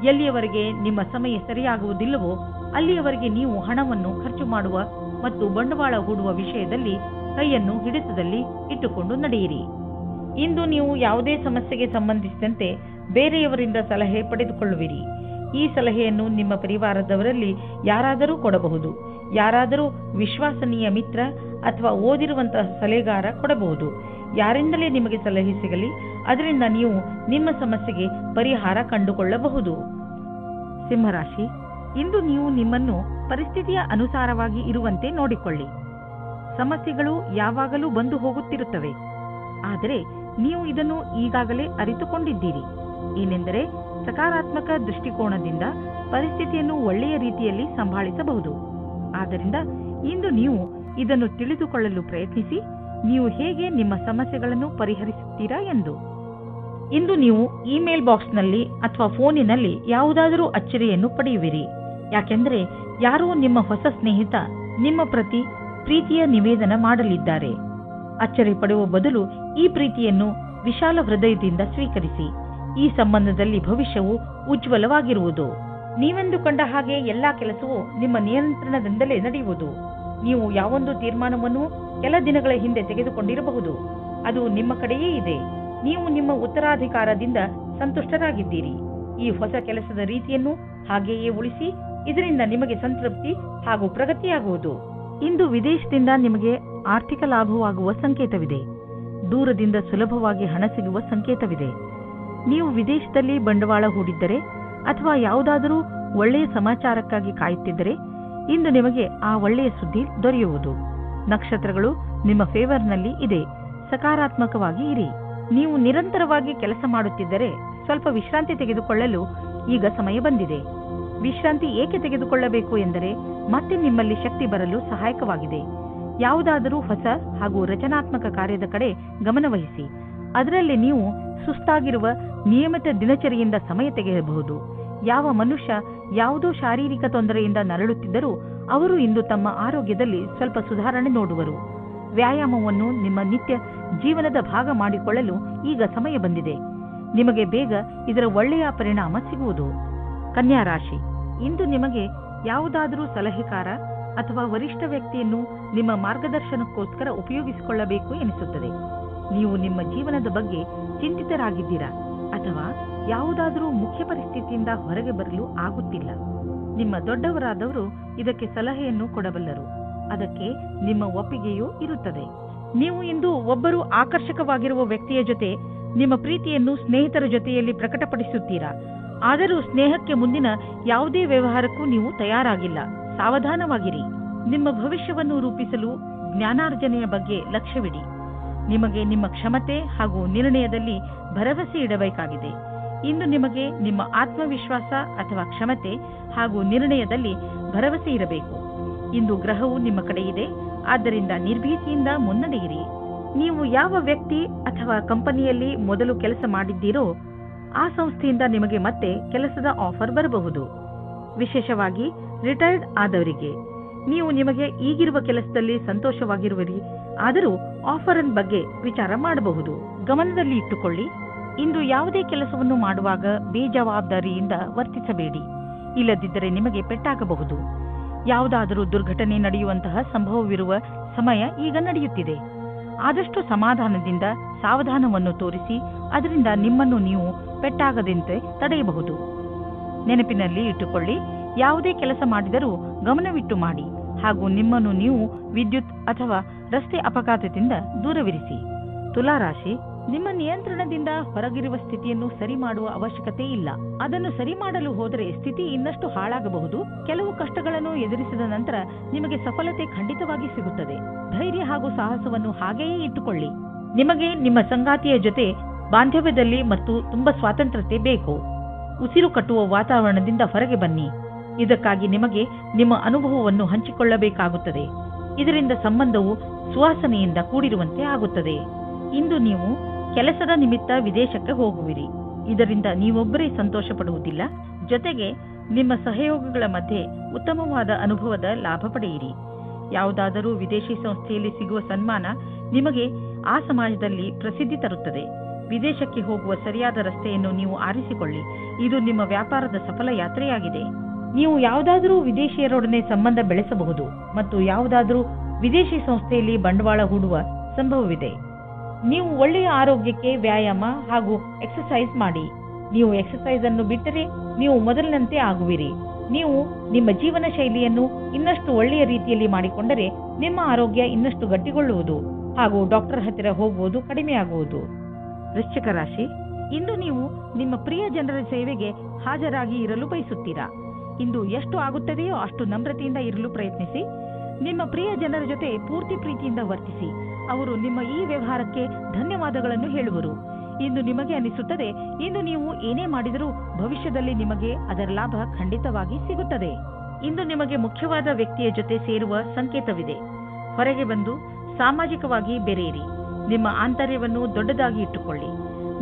ಎಲ್ಲಿಯವರೆಗೆ ನಿಮ್ಮ ಸಮಯ ಸರಿಯಾಗುವುದಿಲ್ಲವೋ ಅಲ್ಲಿಯವರೆಗೆ ನೀವು ಹಣವನ್ನು ಖರ್ಚು ಮಾಡುವ ಮತ್ತು ಬಂಡವಾಳ ಹೂಡುವ ವಿಷಯದಲ್ಲಿ ಕೈಯನ್ನು ಹಿಡಿತದಲ್ಲಿ ಇಟ್ಟುಕೊಂಡು ನಡೆಯಿರಿ. ಇಂದು ನೀವು ಯಾವುದೇ ಸಮಸ್ಯೆಗೆ ಸಂಬಂಧಿಸಿದಂತೆ ಬೇರೆಯವರಿಂದ ಸಲಹೆ ಪಡೆದುಕೊಳ್ಳುವಿರಿ. ಈ ಸಲಹೆಯನ್ನು ನಿಮ್ಮ ಪರಿವಾರದವರಲ್ಲಿ ಯಾರಾದರೂ ಕೊಡಬಹುದು. ಯಾರಾದರೂ ವಿಶ್ವಾಸನೀಯ ಮಿತ್ರ ಅಥವಾ ಓದಿರುವಂತಹ ಸಲಹೆಗಾರ ಕೊಡಬಹುದು. ಯಾರಿಂದಲೇ ನಿಮಗೆ ಸಲಹೆ ಸಿಗಲಿ, ಅದರಿಂದ ನೀವು ನಿಮ್ಮ ಸಮಸ್ಯೆಗೆ ಪರಿಹಾರ ಕಂಡುಕೊಳ್ಳಬಹುದು. ಸಿಂಹರಾಶಿ, ಇಂದು ನೀವು ನಿಮ್ಮನ್ನು ಪರಿಸ್ಥಿತಿಯ ಅನುಸಾರವಾಗಿ ಇರುವಂತೆ ನೋಡಿಕೊಳ್ಳಿ. ಸಮಸ್ಯೆಗಳು ಯಾವಾಗಲೂ ಬಂದು ಹೋಗುತ್ತಿರುತ್ತವೆ, ಆದರೆ ನೀವು ಇದನ್ನು ಈಗಾಗಲೇ ಅರಿತುಕೊಂಡಿದ್ದೀರಿ. ಏನೆಂದರೆ ಸಕಾರಾತ್ಮಕ ದೃಷ್ಟಿಕೋನದಿಂದ ಪರಿಸ್ಥಿತಿಯನ್ನು ಒಳ್ಳೆಯ ರೀತಿಯಲ್ಲಿ ಸಂಭಾಳಿಸಬಹುದು. ಆದ್ದರಿಂದ ಇಂದು ನೀವು ಇದನ್ನು ತಿಳಿದುಕೊಳ್ಳಲು ಪ್ರಯತ್ನಿಸಿ, ನೀವು ಹೇಗೆ ನಿಮ್ಮ ಸಮಸ್ಯೆಗಳನ್ನು ಪರಿಹರಿಸುತ್ತೀರಾ ಎಂದು. ಇಂದು ನೀವು ಇಮೇಲ್ ಬಾಕ್ಸ್ನಲ್ಲಿ ಅಥವಾ ಫೋನಿನಲ್ಲಿ ಯಾವುದಾದರೂ ಅಚ್ಚರಿಯನ್ನು ಪಡೆಯುವಿರಿ. ಯಾಕೆಂದರೆ ಯಾರೋ ನಿಮ್ಮ ಹೊಸ ಸ್ನೇಹಿತ ನಿಮ್ಮ ಪ್ರತಿ ಪ್ರೀತಿಯ ನಿವೇದನ ಮಾಡಲಿದ್ದಾರೆ. ಅಚ್ಚರಿ ಪಡುವ ಬದಲು ಈ ಪ್ರೀತಿಯನ್ನು ವಿಶಾಲ ಹೃದಯದಿಂದ ಸ್ವೀಕರಿಸಿ. ಈ ಸಂಬಂಧದಲ್ಲಿ ಭವಿಷ್ಯವು ಉಜ್ವಲವಾಗಿರುವುದು. ನೀವೆಂದುಕೊಂಡ ಹಾಗೆ ಎಲ್ಲಾ ಕೆಲಸವೂ ನಿಮ್ಮ ನಿಯಂತ್ರಣದಿಂದಲೇ ನಡೆಯುವುದು. ನೀವು ಯಾವೊಂದು ತೀರ್ಮಾನವನ್ನು ಕೆಲ ದಿನಗಳ ಹಿಂದೆ ತೆಗೆದುಕೊಂಡಿರಬಹುದು, ಅದು ನಿಮ್ಮ ಕಡೆಯೇ ಇದೆ. ನೀವು ನಿಮ್ಮ ಉತ್ತರಾಧಿಕಾರದಿಂದ ಸಂತುಷ್ಟರಾಗಿದ್ದೀರಿ. ಈ ಹೊಸ ಕೆಲಸದ ರೀತಿಯನ್ನು ಹಾಗೆಯೇ ಉಳಿಸಿ. ಇದರಿಂದ ನಿಮಗೆ ಸಂತೃಪ್ತಿ ಹಾಗೂ ಪ್ರಗತಿಯಾಗುವುದು. ಇಂದು ವಿದೇಶದಿಂದ ನಿಮಗೆ ಆರ್ಥಿಕ ಲಾಭವಾಗುವ ಸಂಕೇತವಿದೆ. ದೂರದಿಂದ ಸುಲಭವಾಗಿ ಹಣ ಸಿಗುವ ಸಂಕೇತವಿದೆ. ನೀವು ವಿದೇಶದಲ್ಲಿ ಬಂಡವಾಳ ಹೂಡಿದ್ದರೆ ಅಥವಾ ಯಾವುದಾದರೂ ಒಳ್ಳೆಯ ಸಮಾಚಾರಕ್ಕಾಗಿ ಕಾಯುತ್ತಿದ್ದರೆ ಇಂದು ನಿಮಗೆ ಆ ಒಳ್ಳೆಯ ಸುದ್ದಿ ದೊರೆಯುವುದು. ನಕ್ಷತ್ರಗಳು ನಿಮ್ಮ ಫೇವರ್ನಲ್ಲಿ ಇದೆ. ಸಕಾರಾತ್ಮಕವಾಗಿ ಇರಿ. ನೀವು ನಿರಂತರವಾಗಿ ಕೆಲಸ ಮಾಡುತ್ತಿದ್ದರೆ ಸ್ವಲ್ಪ ವಿಶ್ರಾಂತಿ ತೆಗೆದುಕೊಳ್ಳಲು ಈಗ ಸಮಯ ಬಂದಿದೆ. ವಿಶ್ರಾಂತಿ ಏಕೆ ತೆಗೆದುಕೊಳ್ಳಬೇಕು ಎಂದರೆ ಮತ್ತೆ ನಿಮ್ಮಲ್ಲಿ ಶಕ್ತಿ ಬರಲು ಸಹಾಯಕವಾಗಿದೆ. ಯಾವುದಾದರೂ ಹೊಸ ಹಾಗೂ ರಚನಾತ್ಮಕ ಕಾರ್ಯದ ಕಡೆ ಗಮನವಹಿಸಿ. ಅದರಲ್ಲಿ ನೀವು ಸುಸ್ತಾಗಿರುವ ನಿಯಮಿತ ದಿನಚರಿಯಿಂದ ಸಮಯ ತೆಗೆಯಬಹುದು. ಯಾವ ಮನುಷ್ಯ ಯಾವುದೋ ಶಾರೀರಿಕ ತೊಂದರೆಯಿಂದ ನರಳುತ್ತಿದ್ದರೂ ಅವರು ಇಂದು ತಮ್ಮ ಆರೋಗ್ಯದಲ್ಲಿ ಸ್ವಲ್ಪ ಸುಧಾರಣೆ ನೋಡುವರು. ವ್ಯಾಯಾಮವನ್ನು ನಿಮ್ಮ ನಿತ್ಯ ಜೀವನದ ಭಾಗ ಮಾಡಿಕೊಳ್ಳಲು ಈಗ ಸಮಯ ಬಂದಿದೆ. ನಿಮಗೆ ಬೇಗ ಇದರ ಒಳ್ಳೆಯ ಪರಿಣಾಮ ಸಿಗುವುದು. ಕನ್ಯಾ ರಾಶಿ, ಇಂದು ನಿಮಗೆ ಯಾವುದಾದರೂ ಸಲಹೆಗಾರ ಅಥವಾ ವರಿಷ್ಠ ವ್ಯಕ್ತಿಯನ್ನು ನಿಮ್ಮ ಮಾರ್ಗದರ್ಶನಕ್ಕೋಸ್ಕರ ಉಪಯೋಗಿಸಿಕೊಳ್ಳಬೇಕು ಎನಿಸುತ್ತದೆ. ನೀವು ನಿಮ್ಮ ಜೀವನದ ಬಗ್ಗೆ ಚಿಂತಿತರಾಗಿದ್ದೀರಾ ಅಥವಾ ಯಾವುದಾದರೂ ಮುಖ್ಯ ಪರಿಸ್ಥಿತಿಯಿಂದ ಹೊರಗೆ ಬರಲು ಆಗುತ್ತಿಲ್ಲ. ನಿಮ್ಮ ದೊಡ್ಡವರಾದವರು ಇದಕ್ಕೆ ಸಲಹೆಯನ್ನು ಕೊಡಬಲ್ಲರು. ಅದಕ್ಕೆ ನಿಮ್ಮ ಒಪ್ಪಿಗೆಯೂ ಇರುತ್ತದೆ. ನೀವು ಇಂದು ಒಬ್ಬರು ಆಕರ್ಷಕವಾಗಿರುವ ವ್ಯಕ್ತಿಯ ಜೊತೆ ನಿಮ್ಮ ಪ್ರೀತಿಯನ್ನು ಸ್ನೇಹಿತರ ಜೊತೆಯಲ್ಲಿ ಪ್ರಕಟಪಡಿಸುತ್ತೀರಾ. ಆದರೂ ಸ್ನೇಹಕ್ಕೆ ಮುಂದಿನ ಯಾವುದೇ ವ್ಯವಹಾರಕ್ಕೂ ನೀವು ತಯಾರಾಗಿಲ್ಲ. ಸಾವಧಾನವಾಗಿರಿ. ನಿಮ್ಮ ಭವಿಷ್ಯವನ್ನು ರೂಪಿಸಲು ಜ್ಞಾನಾರ್ಜನೆಯ ಬಗ್ಗೆ ಲಕ್ಷ್ಯವಿಡಿ. ನಿಮಗೆ ನಿಮ್ಮ ಕ್ಷಮತೆ ಹಾಗೂ ನಿರ್ಣಯದಲ್ಲಿ ಭರವಸೆ ಇಡಬೇಕಾಗಿದೆ. ಇಂದು ನಿಮಗೆ ನಿಮ್ಮ ಆತ್ಮವಿಶ್ವಾಸ ಅಥವಾ ಕ್ಷಮತೆ ಹಾಗೂ ನಿರ್ಣಯದಲ್ಲಿ ಭರವಸೆ ಇರಬೇಕು. ಇಂದು ಗ್ರಹವು ನಿಮ್ಮ ಕಡೆ ಇದೆ. ಆದ್ದರಿಂದ ನಿರ್ಭೀತಿಯಿಂದ ಮುನ್ನಡೆಯಿರಿ. ನೀವು ಯಾವ ವ್ಯಕ್ತಿ ಅಥವಾ ಕಂಪನಿಯಲ್ಲಿ ಮೊದಲು ಕೆಲಸ ಮಾಡಿದ್ದೀರೋ ಆ ಸಂಸ್ಥೆಯಿಂದ ನಿಮಗೆ ಮತ್ತೆ ಕೆಲಸದ ಆಫರ್ ಬರಬಹುದು. ವಿಶೇಷವಾಗಿ ರಿಟೈರ್ಡ್ ಆದವರಿಗೆ ನೀವು ನಿಮಗೆ ಈಗಿರುವ ಕೆಲಸದಲ್ಲಿ ಸಂತೋಷವಾಗಿರುವಿರಿ, ಆದರೂ ಆಫರ್ ಬಗ್ಗೆ ವಿಚಾರ ಮಾಡಬಹುದು. ಗಮನದಲ್ಲಿ ಇಟ್ಟುಕೊಳ್ಳಿ, ಇಂದು ಯಾವುದೇ ಕೆಲಸವನ್ನು ಮಾಡುವಾಗ ಬೇಜವಾಬ್ದಾರಿಯಿಂದ ವರ್ತಿಸಬೇಡಿ, ಇಲ್ಲದಿದ್ದರೆ ನಿಮಗೆ ಪೆಟ್ಟಾಗಬಹುದು. ಯಾವುದಾದರೂ ದುರ್ಘಟನೆ ನಡೆಯುವಂತಹ ಸಂಭವವಿರುವ ಸಮಯ ಈಗ ನಡೆಯುತ್ತಿದೆ. ಆದಷ್ಟು ಸಮಾಧಾನದಿಂದ ಸಾವಧಾನವನ್ನು ತೋರಿಸಿ ಅದರಿಂದ ನಿಮ್ಮನ್ನು ನೀವು ಪೆಟ್ಟಾಗದಂತೆ ತಡೆಯಬಹುದು. ನೆನಪಿನಲ್ಲಿ ಇಟ್ಟುಕೊಳ್ಳಿ, ಯಾವುದೇ ಕೆಲಸ ಮಾಡಿದರೂ ಗಮನವಿಟ್ಟು ಮಾಡಿ ಹಾಗೂ ನಿಮ್ಮನ್ನು ನೀವು ವಿದ್ಯುತ್ ಅಥವಾ ರಸ್ತೆ ಅಪಘಾತದಿಂದ ದೂರವಿರಿಸಿ. ತುಲಾರಾಶಿ, ನಿಮ್ಮ ನಿಯಂತ್ರಣದಿಂದ ಹೊರಗಿರುವ ಸ್ಥಿತಿಯನ್ನು ಸರಿ ಮಾಡುವ ಅವಶ್ಯಕತೆ ಇಲ್ಲ. ಅದನ್ನು ಸರಿ ಮಾಡಲು ಹೋದರೆ ಸ್ಥಿತಿ ಇನ್ನಷ್ಟು ಹಾಳಾಗಬಹುದು. ಕೆಲವು ಕಷ್ಟಗಳನ್ನು ಎದುರಿಸಿದ ನಂತರ ನಿಮಗೆ ಸಫಲತೆ ಖಂಡಿತವಾಗಿ ಸಿಗುತ್ತದೆ. ಧೈರ್ಯ ಹಾಗೂ ಸಾಹಸವನ್ನು ಹಾಗೆಯೇ ಇಟ್ಟುಕೊಳ್ಳಿ. ನಿಮಗೆ ನಿಮ್ಮ ಸಂಗಾತಿಯ ಜೊತೆ ಬಾಂಧವ್ಯದಲ್ಲಿ ಮತ್ತು ತುಂಬಾ ಸ್ವಾತಂತ್ರ್ಯತೆ ಬೇಕು. ಉಸಿರು ಕಟ್ಟುವ ವಾತಾವರಣದಿಂದ ಹೊರಗೆ ಬನ್ನಿ. ಇದಕ್ಕಾಗಿ ನಿಮಗೆ ನಿಮ್ಮ ಅನುಭವವನ್ನು ಹಂಚಿಕೊಳ್ಳಬೇಕಾಗುತ್ತದೆ. ಇದರಿಂದ ಸಂಬಂಧವು ಸುವಾಸನೆಯಿಂದ ಕೂಡಿರುವಂತೆ ಆಗುತ್ತದೆ. ಇಂದು ನೀವು ಕೆಲಸದ ನಿಮಿತ್ತ ವಿದೇಶಕ್ಕೆ ಹೋಗುವಿರಿ. ಇದರಿಂದ ನೀವೊಬ್ಬರೇ ಸಂತೋಷ ಪಡುವುದಿಲ್ಲ, ಜೊತೆಗೆ ನಿಮ್ಮ ಸಹಯೋಗಿಗಳ ಮಧ್ಯೆ ಉತ್ತಮವಾದ ಅನುಭವದ ಲಾಭ ಪಡೆಯಿರಿ. ಯಾವುದಾದರೂ ವಿದೇಶಿ ಸಂಸ್ಥೆಯಲ್ಲಿ ಸಿಗುವ ಸನ್ಮಾನ ನಿಮಗೆ ಆ ಸಮಾಜದಲ್ಲಿ ಪ್ರಸಿದ್ಧಿ ತರುತ್ತದೆ. ವಿದೇಶಕ್ಕೆ ಹೋಗುವ ಸರಿಯಾದ ರಸ್ತೆಯನ್ನು ನೀವು ಆರಿಸಿಕೊಳ್ಳಿ. ಇದು ನಿಮ್ಮ ವ್ಯಾಪಾರದ ಸಫಲ ಯಾತ್ರೆಯಾಗಿದೆ. ನೀವು ಯಾವುದಾದರೂ ವಿದೇಶಿಯರೊಡನೆ ಸಂಬಂಧ ಬೆಳೆಸಬಹುದು ಮತ್ತು ಯಾವುದಾದರೂ ವಿದೇಶಿ ಸಂಸ್ಥೆಯಲ್ಲಿ ಬಂಡವಾಳ ಹೂಡುವ ಸಂಭವವಿದೆ. ನೀವು ಒಳ್ಳೆಯ ಆರೋಗ್ಯಕ್ಕೆ ವ್ಯಾಯಾಮ ಹಾಗೂ ಎಕ್ಸರ್ಸೈಸ್ ಮಾಡಿ. ನೀವು ಎಕ್ಸರ್ಸೈಸ್ ಅನ್ನು ಬಿಟ್ಟರೆ ನೀವು ಮೊದಲಿನಂತೆ ಆಗುವಿರಿ. ನೀವು ನಿಮ್ಮ ಜೀವನ ಶೈಲಿಯನ್ನು ಇನ್ನಷ್ಟು ಒಳ್ಳೆಯ ರೀತಿಯಲ್ಲಿ ಮಾಡಿಕೊಂಡರೆ ನಿಮ್ಮ ಆರೋಗ್ಯ ಇನ್ನಷ್ಟು ಗಟ್ಟಿಗೊಳ್ಳುವುದು ಹಾಗೂ ಡಾಕ್ಟರ್ ಹತ್ತಿರ ಹೋಗುವುದು ಕಡಿಮೆಯಾಗುವುದು. ವೃಶ್ಚಿಕ ರಾಶಿ, ಇಂದು ನೀವು ನಿಮ್ಮ ಪ್ರಿಯ ಜನರ ಸೇವೆಗೆ ಹಾಜರಾಗಿ ಇರಲು ಬಯಸುತ್ತೀರಾ. ಇಂದು ಎಷ್ಟು ಆಗುತ್ತದೆಯೋ ಅಷ್ಟು ನಮ್ರತೆಯಿಂದ ಇರಲು ಪ್ರಯತ್ನಿಸಿ. ನಿಮ್ಮ ಪ್ರಿಯ ಜನರ ಜೊತೆ ಪೂರ್ತಿ ಪ್ರೀತಿಯಿಂದ ವರ್ತಿಸಿ. ಅವರು ನಿಮ್ಮ ಈ ವ್ಯವಹಾರಕ್ಕೆ ಧನ್ಯವಾದಗಳನ್ನು ಹೇಳುವರು. ಇಂದು ನಿಮಗೆ ಅನಿಸುತ್ತದೆ, ಇಂದು ನೀವು ಏನೇ ಮಾಡಿದರೂ ಭವಿಷ್ಯದಲ್ಲಿ ನಿಮಗೆ ಅದರ ಲಾಭ ಖಂಡಿತವಾಗಿ ಸಿಗುತ್ತದೆ. ಇಂದು ನಿಮಗೆ ಮುಖ್ಯವಾದ ವ್ಯಕ್ತಿಯ ಜೊತೆ ಸೇರುವ ಸಂಕೇತವಿದೆ. ಹೊರಗೆ ಬಂದು ಸಾಮಾಜಿಕವಾಗಿ ಬೆರೆಯಿರಿ. ನಿಮ್ಮ ಆಂತರ್ಯವನ್ನು ದೊಡ್ಡದಾಗಿ ಇಟ್ಟುಕೊಳ್ಳಿ.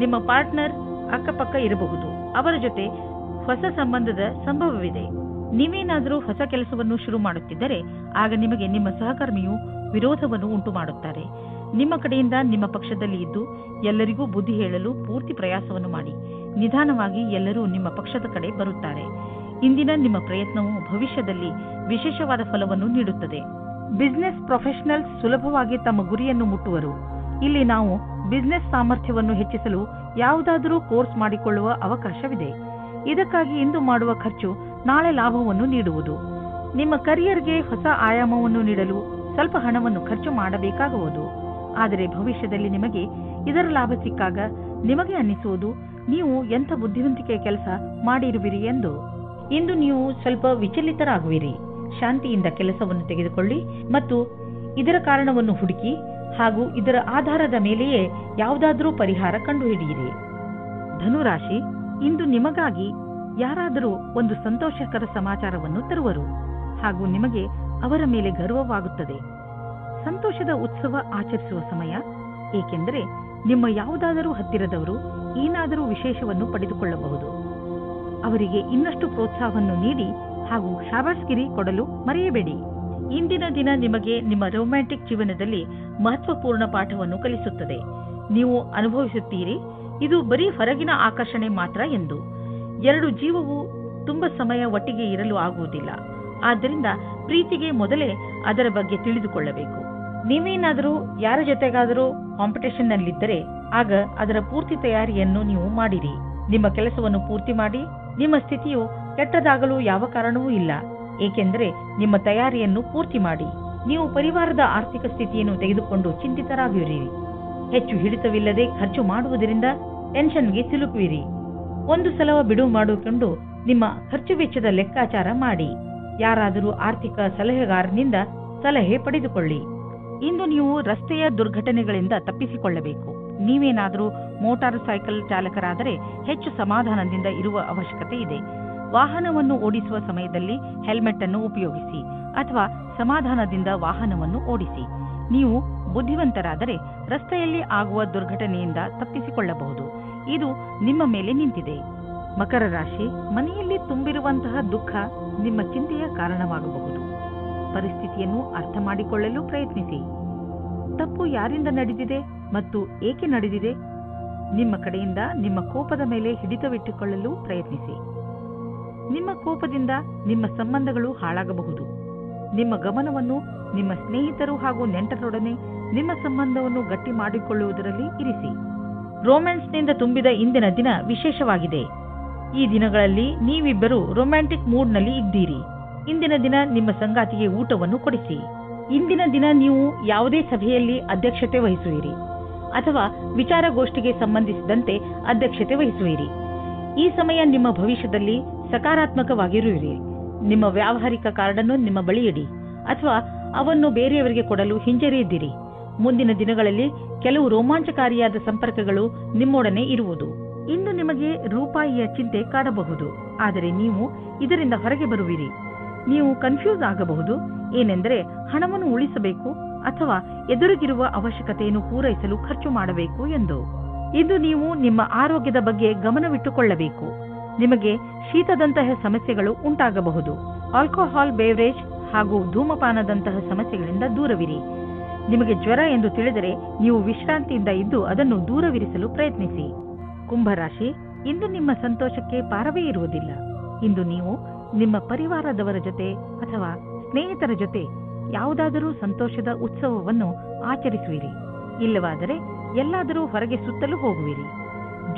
ನಿಮ್ಮ ಪಾರ್ಟ್ನರ್ ಅಕ್ಕಪಕ್ಕ ಇರಬಹುದು. ಅವರ ಜೊತೆ ಹೊಸ ಸಂಬಂಧದ ಸಂಭವವಿದೆ. ನೀವೇನಾದರೂ ಹೊಸ ಕೆಲಸವನ್ನು ಶುರು ಮಾಡುತ್ತಿದ್ದರೆ ಆಗ ನಿಮಗೆ ನಿಮ್ಮ ಸಹಕರ್ಮಿಯು ವಿರೋಧವನ್ನು ಉಂಟು ಮಾಡುತ್ತಾರೆ. ನಿಮ್ಮ ಕಡೆಯಿಂದ ನಿಮ್ಮ ಪಕ್ಷದಲ್ಲಿ ಇದ್ದು ಎಲ್ಲರಿಗೂ ಬುದ್ಧಿ ಹೇಳಲು ಪೂರ್ತಿ ಪ್ರಯಾಸವನ್ನು ಮಾಡಿ. ನಿಧಾನವಾಗಿ ಎಲ್ಲರೂ ನಿಮ್ಮ ಪಕ್ಷದ ಕಡೆ ಬರುತ್ತಾರೆ. ಇಂದಿನ ನಿಮ್ಮ ಪ್ರಯತ್ನವು ಭವಿಷ್ಯದಲ್ಲಿ ವಿಶೇಷವಾದ ಫಲವನ್ನು ನೀಡುತ್ತದೆ. ಬಿಸಿನೆಸ್ ಪ್ರೊಫೆಷನಲ್ಸ್ ಸುಲಭವಾಗಿ ತಮ್ಮ ಗುರಿಯನ್ನು ಮುಟ್ಟುವರು. ಇಲ್ಲಿ ನಾವು ಬಿಸಿನೆಸ್ ಸಾಮರ್ಥ್ಯವನ್ನು ಹೆಚ್ಚಿಸಲು ಯಾವುದಾದರೂ ಕೋರ್ಸ್ ಮಾಡಿಕೊಳ್ಳುವ ಅವಕಾಶವಿದೆ. ಇದಕ್ಕಾಗಿ ಇಂದು ಮಾಡುವ ಖರ್ಚು ನಾಳೆ ಲಾಭವನ್ನು ನೀಡುವುದು. ನಿಮ್ಮ ಕರಿಯರ್ಗೆ ಹೊಸ ಆಯಾಮವನ್ನು ನೀಡಲು ಸ್ವಲ್ಪ ಹಣವನ್ನು ಖರ್ಚು ಮಾಡಬೇಕಾಗುವುದು. ಆದರೆ ಭವಿಷ್ಯದಲ್ಲಿ ನಿಮಗೆ ಇದರ ಲಾಭ ಸಿಕ್ಕಾಗ ನಿಮಗೆ ಅನ್ನಿಸುವುದು ನೀವು ಎಂಥ ಬುದ್ಧಿವಂತಿಕೆಯ ಕೆಲಸ ಮಾಡಿರುವಿರಿ ಎಂದು. ಇಂದು ನೀವು ಸ್ವಲ್ಪ ವಿಚಲಿತರಾಗುವಿರಿ. ಶಾಂತಿಯಿಂದ ಕೆಲಸವನ್ನು ತೆಗೆದುಕೊಳ್ಳಿ ಮತ್ತು ಇದರ ಕಾರಣವನ್ನು ಹುಡುಕಿ ಹಾಗೂ ಇದರ ಆಧಾರದ ಮೇಲೆಯೇ ಯಾವುದಾದರೂ ಪರಿಹಾರ ಕಂಡುಹಿಡಿಯಿರಿ. ಧನುರಾಶಿ, ಇಂದು ನಿಮಗಾಗಿ ಯಾರಾದರೂ ಒಂದು ಸಂತೋಷಕರ ಸಮಾಚಾರವನ್ನು ತರುವರು ಹಾಗೂ ನಿಮಗೆ ಅವರ ಮೇಲೆ ಗರ್ವವಾಗುತ್ತದೆ. ಸಂತೋಷದ ಉತ್ಸವ ಆಚರಿಸುವ ಸಮಯ, ಏಕೆಂದರೆ ನಿಮ್ಮ ಯಾವುದಾದರೂ ಹತ್ತಿರದವರು ಏನಾದರೂ ವಿಶೇಷವನ್ನು ಪಡೆದುಕೊಳ್ಳಬಹುದು. ಅವರಿಗೆ ಇನ್ನಷ್ಟು ಪ್ರೋತ್ಸಾಹವನ್ನು ನೀಡಿ ಹಾಗೂ ಶಾಬಾಸ್ಗಿರಿ ಕೊಡಲು ಮರೆಯಬೇಡಿ. ಇಂದಿನ ದಿನ ನಿಮಗೆ ನಿಮ್ಮ ರೊಮ್ಯಾಂಟಿಕ್ ಜೀವನದಲ್ಲಿ ಮಹತ್ವಪೂರ್ಣ ಪಾಠವನ್ನು ಕಲಿಸುತ್ತದೆ. ನೀವು ಅನುಭವಿಸುತ್ತೀರಿ, ಇದು ಬರೀ ಹೊರಗಿನ ಆಕರ್ಷಣೆ ಮಾತ್ರ ಎಂದು. ಎರಡು ಜೀವವು ತುಂಬಾ ಸಮಯ ಒಟ್ಟಿಗೆ ಇರಲು ಆಗುವುದಿಲ್ಲ. ಆದ್ದರಿಂದ ಪ್ರೀತಿಗೆ ಮೊದಲೇ ಅದರ ಬಗ್ಗೆ ತಿಳಿದುಕೊಳ್ಳಬೇಕು. ನೀವೇನಾದರೂ ಯಾರ ಜೊತೆಗಾದರೂ ಕಾಂಪಿಟೇಷನ್ ನಲ್ಲಿದ್ದರೆ ಆಗ ಅದರ ಪೂರ್ತಿ ತಯಾರಿಯನ್ನು ನೀವು ಮಾಡಿರಿ. ನಿಮ್ಮ ಕೆಲಸವನ್ನು ಪೂರ್ತಿ ಮಾಡಿ. ನಿಮ್ಮ ಸ್ಥಿತಿಯು ಕೆಟ್ಟದಾಗಲು ಯಾವ ಕಾರಣವೂ ಇಲ್ಲ, ಏಕೆಂದರೆ ನಿಮ್ಮ ತಯಾರಿಯನ್ನು ಪೂರ್ತಿ ಮಾಡಿ. ನೀವು ಪರಿವಾರದ ಆರ್ಥಿಕ ಸ್ಥಿತಿಯನ್ನು ತೆಗೆದುಕೊಂಡು ಚಿಂತಿತರಾಗಿರಿ. ಹೆಚ್ಚು ಹಿಡಿತವಿಲ್ಲದೆ ಖರ್ಚು ಮಾಡುವುದರಿಂದ ಟೆನ್ಷನ್ಗೆ ಸಿಲುಕುವಿರಿ. ಒಂದು ಸಲ ಬಿಡುವು ಮಾಡಿಕೊಂಡು ನಿಮ್ಮ ಖರ್ಚು ವೆಚ್ಚದ ಲೆಕ್ಕಾಚಾರ ಮಾಡಿ. ಯಾರಾದರೂ ಆರ್ಥಿಕ ಸಲಹೆಗಾರನಿಂದ ಸಲಹೆ ಪಡೆದುಕೊಳ್ಳಿ. ಇಂದು ನೀವು ರಸ್ತೆಯ ದುರ್ಘಟನೆಗಳಿಂದ ತಪ್ಪಿಸಿಕೊಳ್ಳಬೇಕು. ನೀವೇನಾದರೂ ಮೋಟಾರ್ ಸೈಕಲ್ ಚಾಲಕರಾದರೆ ಹೆಚ್ಚು ಸಮಾಧಾನದಿಂದ ಇರುವ ಅವಶ್ಯಕತೆ ಇದೆ. ವಾಹನವನ್ನು ಓಡಿಸುವ ಸಮಯದಲ್ಲಿ ಹೆಲ್ಮೆಟ್ ಅನ್ನು ಉಪಯೋಗಿಸಿ ಅಥವಾ ಸಮಾಧಾನದಿಂದ ವಾಹನವನ್ನು ಓಡಿಸಿ. ನೀವು ಬುದ್ಧಿವಂತರಾದರೆ ರಸ್ತೆಯಲ್ಲಿ ಆಗುವ ದುರ್ಘಟನೆಯಿಂದ ತಪ್ಪಿಸಿಕೊಳ್ಳಬಹುದು. ಇದು ನಿಮ್ಮ ಮೇಲೆ ನಿಂತಿದೆ. ಮಕರ ರಾಶಿ, ಮನೆಯಲ್ಲಿ ತುಂಬಿರುವಂತಹ ದುಃಖ ನಿಮ್ಮ ಚಿಂತೆಯ ಕಾರಣವಾಗಬಹುದು. ಪರಿಸ್ಥಿತಿಯನ್ನು ಅರ್ಥ ಮಾಡಿಕೊಳ್ಳಲು ಪ್ರಯತ್ನಿಸಿ. ತಪ್ಪು ಯಾರಿಂದ ನಡೆದಿದೆ ಮತ್ತು ಏಕೆ ನಡೆದಿದೆ? ನಿಮ್ಮ ಕಡೆಯಿಂದ ನಿಮ್ಮ ಕೋಪದ ಮೇಲೆ ಹಿಡಿತವಿಟ್ಟುಕೊಳ್ಳಲು ಪ್ರಯತ್ನಿಸಿ. ನಿಮ್ಮ ಕೋಪದಿಂದ ನಿಮ್ಮ ಸಂಬಂಧಗಳು ಹಾಳಾಗಬಹುದು. ನಿಮ್ಮ ಗಮನವನ್ನು ನಿಮ್ಮ ಸ್ನೇಹಿತರು ಹಾಗೂ ನೆಂಟರೊಡನೆ ನಿಮ್ಮ ಸಂಬಂಧವನ್ನು ಗಟ್ಟಿ ಮಾಡಿಕೊಳ್ಳುವುದರಲ್ಲಿ ಇರಿಸಿ. ರೊಮ್ಯಾನ್ಸ್ನಿಂದ ತುಂಬಿದ ಇಂದಿನ ದಿನ ವಿಶೇಷವಾಗಿದೆ. ಈ ದಿನಗಳಲ್ಲಿ ನೀವಿಬ್ಬರು ರೊಮ್ಯಾಂಟಿಕ್ ಮೂಡ್ನಲ್ಲಿ ಇದ್ದೀರಿ. ಇಂದಿನ ದಿನ ನಿಮ್ಮ ಸಂಗಾತಿಗೆ ಊಟವನ್ನು ಕೊಡಿಸಿ. ಇಂದಿನ ದಿನ ನೀವು ಯಾವುದೇ ಸಭೆಯಲ್ಲಿ ಅಧ್ಯಕ್ಷತೆ ವಹಿಸುವಿರಿ ಅಥವಾ ವಿಚಾರಗೋಷ್ಠಿಗೆ ಸಂಬಂಧಿಸಿದಂತೆ ಅಧ್ಯಕ್ಷತೆ ವಹಿಸುವಿರಿ. ಈ ಸಮಯ ನಿಮ್ಮ ಭವಿಷ್ಯದಲ್ಲಿ ಸಕಾರಾತ್ಮಕವಾಗಿರುವಿರಿ. ನಿಮ್ಮ ವ್ಯಾವಹಾರಿಕ ಕಾರ್ಡನ್ನು ನಿಮ್ಮ ಬಳಿ ಇಡಿ ಅಥವಾ ಅವನ್ನು ಬೇರೆಯವರಿಗೆ ಕೊಡಲು ಹಿಂಜರಿಯದಿರಿ. ಮುಂದಿನ ದಿನಗಳಲ್ಲಿ ಕೆಲವು ರೋಮಾಂಚಕಾರಿಯಾದ ಸಂಪರ್ಕಗಳು ನಿಮ್ಮೊಡನೆ ಇರುವುದು. ಇಂದು ನಿಮಗೆ ರೂಪಾಯಿಯ ಚಿಂತೆ ಕಾಡಬಹುದು, ಆದರೆ ನೀವು ಇದರಿಂದ ಹೊರಗೆ ಬರುವಿರಿ. ನೀವು ಕನ್ಫ್ಯೂಸ್ ಆಗಬಹುದು, ಏನೆಂದರೆ ಹಣವನ್ನು ಉಳಿಸಬೇಕು ಅಥವಾ ಎದುರಿಗಿರುವ ಅವಶ್ಯಕತೆಯನ್ನು ಪೂರೈಸಲು ಖರ್ಚು ಮಾಡಬೇಕು ಎಂದು. ಇಂದು ನೀವು ನಿಮ್ಮ ಆರೋಗ್ಯದ ಬಗ್ಗೆ ಗಮನವಿಟ್ಟುಕೊಳ್ಳಬೇಕು. ನಿಮಗೆ ಶೀತದಂತಹ ಸಮಸ್ಯೆಗಳು ಉಂಟಾಗಬಹುದು. ಆಲ್ಕೋಹಾಲ್, ಬೇವರೇಜ್ ಹಾಗೂ ಧೂಮಪಾನದಂತಹ ಸಮಸ್ಯೆಗಳಿಂದ ದೂರವಿರಿ. ನಿಮಗೆ ಜ್ವರ ಎಂದು ತಿಳಿದರೆ ನೀವು ವಿಶ್ರಾಂತಿಯಿಂದ ಇದ್ದು ಅದನ್ನು ದೂರವಿರಿಸಲು ಪ್ರಯತ್ನಿಸಿ. ಕುಂಭರಾಶಿ, ಇಂದು ನಿಮ್ಮ ಸಂತೋಷಕ್ಕೆ ಪಾರವೇ ಇರುವುದಿಲ್ಲ. ಇಂದು ನೀವು ನಿಮ್ಮ ಪರಿವಾರದವರ ಜೊತೆ ಅಥವಾ ಸ್ನೇಹಿತರ ಜೊತೆ ಯಾವುದಾದರೂ ಸಂತೋಷದ ಉತ್ಸವವನ್ನು ಆಚರಿಸುವಿರಿ. ಇಲ್ಲವಾದರೆ ಎಲ್ಲಾದರೂ ಹೊರಗೆ ಸುತ್ತಲೂ ಹೋಗುವಿರಿ.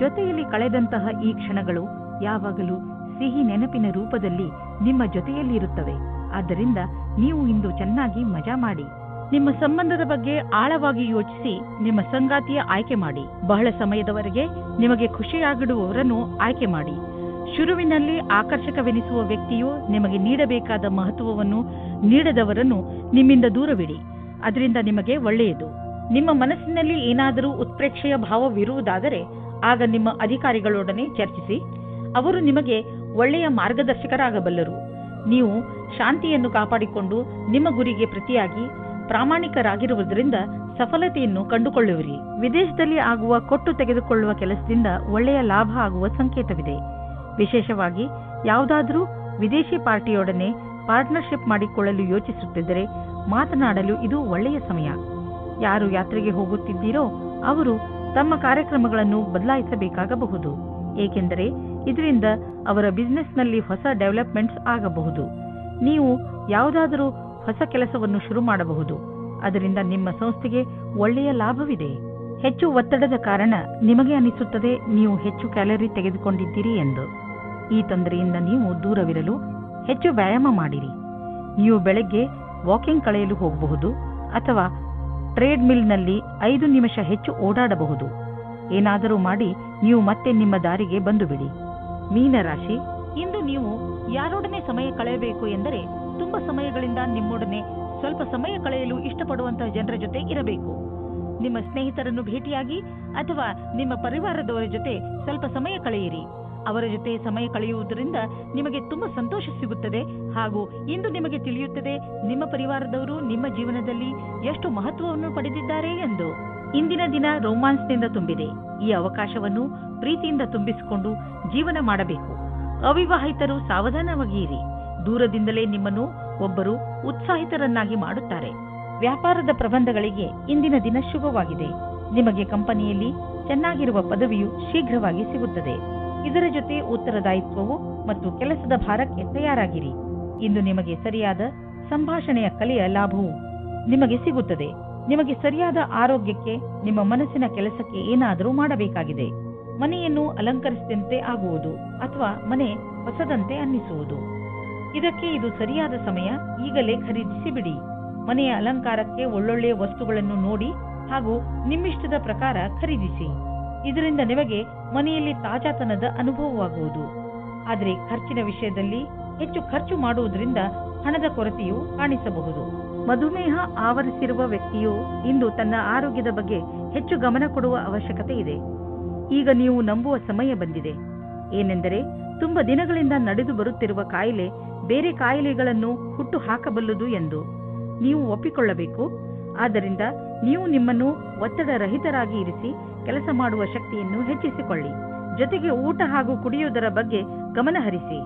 ಜೊತೆಯಲ್ಲಿ ಕಳೆದಂತಹ ಈ ಕ್ಷಣಗಳು ಯಾವಾಗಲೂ ಸಿಹಿ ನೆನಪಿನ ರೂಪದಲ್ಲಿ ನಿಮ್ಮ ಜೊತೆಯಲ್ಲಿ ಇರುತ್ತವೆ. ಆದ್ದರಿಂದ ನೀವು ಇಂದು ಚೆನ್ನಾಗಿ ಮಜಾ ಮಾಡಿ. ನಿಮ್ಮ ಸಂಬಂಧದ ಬಗ್ಗೆ ಆಳವಾಗಿ ಯೋಚಿಸಿ ನಿಮ್ಮ ಸಂಗಾತಿಯ ಆಯ್ಕೆ ಮಾಡಿ. ಬಹಳ ಸಮಯದವರೆಗೆ ನಿಮಗೆ ಖುಷಿಯಾಗಿಡುವವರನ್ನು ಆಯ್ಕೆ ಮಾಡಿ. ಶುರುವಿನಲ್ಲಿ ಆಕರ್ಷಕವೆನಿಸುವ ವ್ಯಕ್ತಿಯು ನಿಮಗೆ ನೀಡಬೇಕಾದ ಮಹತ್ವವನ್ನು ನೀಡದವರನ್ನು ನಿಮ್ಮಿಂದ ದೂರವಿಡಿ. ಅದರಿಂದ ನಿಮಗೆ ಒಳ್ಳೆಯದು. ನಿಮ್ಮ ಮನಸ್ಸಿನಲ್ಲಿ ಏನಾದರೂ ಉತ್ಪ್ರೇಕ್ಷೆಯ ಭಾವವಿರುವುದಾದರೆ ಆಗ ನಿಮ್ಮ ಅಧಿಕಾರಿಗಳೊಡನೆ ಚರ್ಚಿಸಿ. ಅವರು ನಿಮಗೆ ಒಳ್ಳೆಯ ಮಾರ್ಗದರ್ಶಕರಾಗಬಲ್ಲರು. ನೀವು ಶಾಂತಿಯನ್ನು ಕಾಪಾಡಿಕೊಂಡು ನಿಮ್ಮ ಗುರಿಗೆ ಪ್ರತಿಯಾಗಿ ಪ್ರಾಮಾಣಿಕರಾಗಿರುವುದರಿಂದ ಸಫಲತೆಯನ್ನು ಕಂಡುಕೊಳ್ಳುವಿರಿ. ವಿದೇಶದಲ್ಲಿ ಆಗುವ ಕೊಟ್ಟು ತೆಗೆದುಕೊಳ್ಳುವ ಕೆಲಸದಿಂದ ಒಳ್ಳೆಯ ಲಾಭ ಆಗುವ ಸಂಕೇತವಿದೆ. ವಿಶೇಷವಾಗಿ ಯಾವುದಾದರೂ ವಿದೇಶಿ ಪಾರ್ಟಿಯೊಡನೆ ಪಾರ್ಟ್ನರ್ಶಿಪ್ ಮಾಡಿಕೊಳ್ಳಲು ಯೋಚಿಸುತ್ತಿದ್ದರೆ ಮಾತನಾಡಲು ಇದು ಒಳ್ಳೆಯ ಸಮಯ. ಯಾರು ಯಾತ್ರೆಗೆ ಹೋಗುತ್ತಿದ್ದೀರೋ ಅವರು ತಮ್ಮ ಕಾರ್ಯಕ್ರಮಗಳನ್ನು ಬದಲಾಯಿಸಬೇಕಾಗಬಹುದು, ಏಕೆಂದರೆ ಇದರಿಂದ ಅವರ ಬಿಸಿನೆಸ್ನಲ್ಲಿ ಹೊಸ ಡೆವಲಪ್ಮೆಂಟ್ಸ್ ಆಗಬಹುದು. ನೀವು ಯಾವುದಾದರೂ ಹೊಸ ಕೆಲಸವನ್ನು ಶುರು ಮಾಡಬಹುದು. ಅದರಿಂದ ನಿಮ್ಮ ಸಂಸ್ಥೆಗೆ ಒಳ್ಳೆಯ ಲಾಭವಿದೆ. ಹೆಚ್ಚು ಒತ್ತಡದ ಕಾರಣ ನಿಮಗೆ ಅನಿಸುತ್ತದೆ ನೀವು ಹೆಚ್ಚು ಕ್ಯಾಲರಿ ತೆಗೆದುಕೊಂಡಿದ್ದೀರಿ ಎಂದು. ಈ ತೊಂದರೆಯಿಂದ ನೀವು ದೂರವಿರಲು ಹೆಚ್ಚು ವ್ಯಾಯಾಮ ಮಾಡಿರಿ. ನೀವು ಬೆಳಗ್ಗೆ ವಾಕಿಂಗ್ ಕಳೆಯಲು ಹೋಗಬಹುದು ಅಥವಾ ಟ್ರೇಡ್ ಮಿಲ್ನಲ್ಲಿ 5 ನಿಮಿಷ ಹೆಚ್ಚು ಓಡಾಡಬಹುದು. ಏನಾದರೂ ಮಾಡಿ ನೀವು ಮತ್ತೆ ನಿಮ್ಮ ದಾರಿಗೆ ಬಂದು ಬಿಡಿ. ಮೀನರಾಶಿ, ಇಂದು ನೀವು ಯಾರೊಡನೆ ಸಮಯ ಕಳೆಯಬೇಕು ಎಂದರೆ ತುಂಬಾ ಸಮಯಗಳಿಂದ ನಿಮ್ಮೊಡನೆ ಸ್ವಲ್ಪ ಸಮಯ ಕಳೆಯಲು ಇಷ್ಟಪಡುವಂತಹ ಜನರ ಜೊತೆ ಇರಬೇಕು. ನಿಮ್ಮ ಸ್ನೇಹಿತರನ್ನು ಭೇಟಿಯಾಗಿ ಅಥವಾ ನಿಮ್ಮ ಪರಿವಾರದವರ ಜೊತೆ ಸ್ವಲ್ಪ ಸಮಯ ಕಳೆಯಿರಿ. ಅವರ ಜೊತೆ ಸಮಯ ಕಳೆಯುವುದರಿಂದ ನಿಮಗೆ ತುಂಬಾ ಸಂತೋಷ ಸಿಗುತ್ತದೆ ಹಾಗೂ ಇಂದು ನಿಮಗೆ ತಿಳಿಯುತ್ತದೆ ನಿಮ್ಮ ಪರಿವಾರದವರು ನಿಮ್ಮ ಜೀವನದಲ್ಲಿ ಎಷ್ಟು ಮಹತ್ವವನ್ನು ಪಡೆದಿದ್ದಾರೆ ಎಂದು. ಇಂದಿನ ದಿನ ರೋಮಾನ್ಸ್ನಿಂದ ತುಂಬಿದೆ. ಈ ಅವಕಾಶವನ್ನು ಪ್ರೀತಿಯಿಂದ ತುಂಬಿಸಿಕೊಂಡು ಜೀವನ ಮಾಡಬೇಕು. ಅವಿವಾಹಿತರು ಸಾವಧಾನವಾಗಿರಿ. ದೂರದಿಂದಲೇ ನಿಮ್ಮನ್ನು ಒಬ್ಬರು ಉತ್ಸಾಹಿತರನ್ನಾಗಿ ಮಾಡುತ್ತಾರೆ. ವ್ಯಾಪಾರದ ಪ್ರಬಂಧಗಳಿಗೆ ಇಂದಿನ ದಿನ ಶುಭವಾಗಿದೆ. ನಿಮಗೆ ಕಂಪನಿಯಲ್ಲಿ ಚೆನ್ನಾಗಿರುವ ಪದವಿಯು ಶೀಘ್ರವಾಗಿ ಸಿಗುತ್ತದೆ. ಇದರ ಜೊತೆ ಉತ್ತರದಾಯಿತ್ವವು ಮತ್ತು ಕೆಲಸದ ಭಾರಕ್ಕೆ ತಯಾರಾಗಿರಿ. ಇಂದು ನಿಮಗೆ ಸರಿಯಾದ ಸಂಭಾಷಣೆಯ ಕಲೆಯ ಲಾಭವು ನಿಮಗೆ ಸಿಗುತ್ತದೆ. ನಿಮಗೆ ಸರಿಯಾದ ಆರೋಗ್ಯಕ್ಕೆ ನಿಮ್ಮ ಮನಸ್ಸಿನ ಕೆಲಸಕ್ಕೆ ಏನಾದರೂ ಮಾಡಬೇಕಾಗಿದೆ. ಮನೆಯನ್ನು ಅಲಂಕರಿಸಿದಂತೆ ಆಗುವುದು ಅಥವಾ ಮನೆ ಹೊಸದಂತೆ ಅನ್ನಿಸುವುದು. ಇದಕ್ಕೆ ಇದು ಸರಿಯಾದ ಸಮಯ. ಈಗಲೇ ಖರೀದಿಸಿ ಬಿಡಿ. ಮನೆಯ ಅಲಂಕಾರಕ್ಕೆ ಒಳ್ಳೊಳ್ಳೆಯ ವಸ್ತುಗಳನ್ನು ನೋಡಿ ಹಾಗೂ ನಿಮ್ಮಿಷ್ಟದ ಪ್ರಕಾರ ಖರೀದಿಸಿ. ಇದರಿಂದ ನಿಮಗೆ ಮನೆಯಲ್ಲಿ ತಾಜಾತನದ ಅನುಭವವಾಗುವುದು. ಆದರೆ ಖರ್ಚಿನ ವಿಷಯದಲ್ಲಿ ಹೆಚ್ಚು ಖರ್ಚು ಮಾಡುವುದರಿಂದ ಹಣದ ಕೊರತೆಯು ಕಾಣಿಸಬಹುದು. ಮಧುಮೇಹ ಆವರಿಸಿರುವ ವ್ಯಕ್ತಿಯು ಇಂದು ತನ್ನ ಆರೋಗ್ಯದ ಬಗ್ಗೆ ಹೆಚ್ಚು ಗಮನ ಕೊಡುವ ಅವಶ್ಯಕತೆ ಇದೆ. ಈಗ ನೀವು ನಂಬುವ ಸಮಯ ಬಂದಿದೆ. ಏನೆಂದರೆ ತುಂಬ ದಿನಗಳಿಂದ ನಡೆದು ಬರುತ್ತಿರುವ ಕಾಯಿಲೆ ಬೇರೆ ಕಾಯಿಲೆಗಳನ್ನು ಹುಟ್ಟು ಹಾಕಬಲ್ಲದು ಎಂದು ನೀವು ಒಪ್ಪಿಕೊಳ್ಳಬೇಕು. ಆದ್ದರಿಂದ ನೀವು ನಿಮ್ಮನ್ನು ಒತ್ತಡ ರಹಿತರಾಗಿ ಇರಿಸಿ ಕೆಲಸ ಮಾಡುವ ಶಕ್ತಿಯನ್ನು ಹೆಚ್ಚಿಸಿಕೊಳ್ಳಿ. ಜೊತೆಗೆ ಊಟ ಹಾಗೂ ಕುಡಿಯುವುದರ ಬಗ್ಗೆ ಗಮನ ಹರಿಸಿ.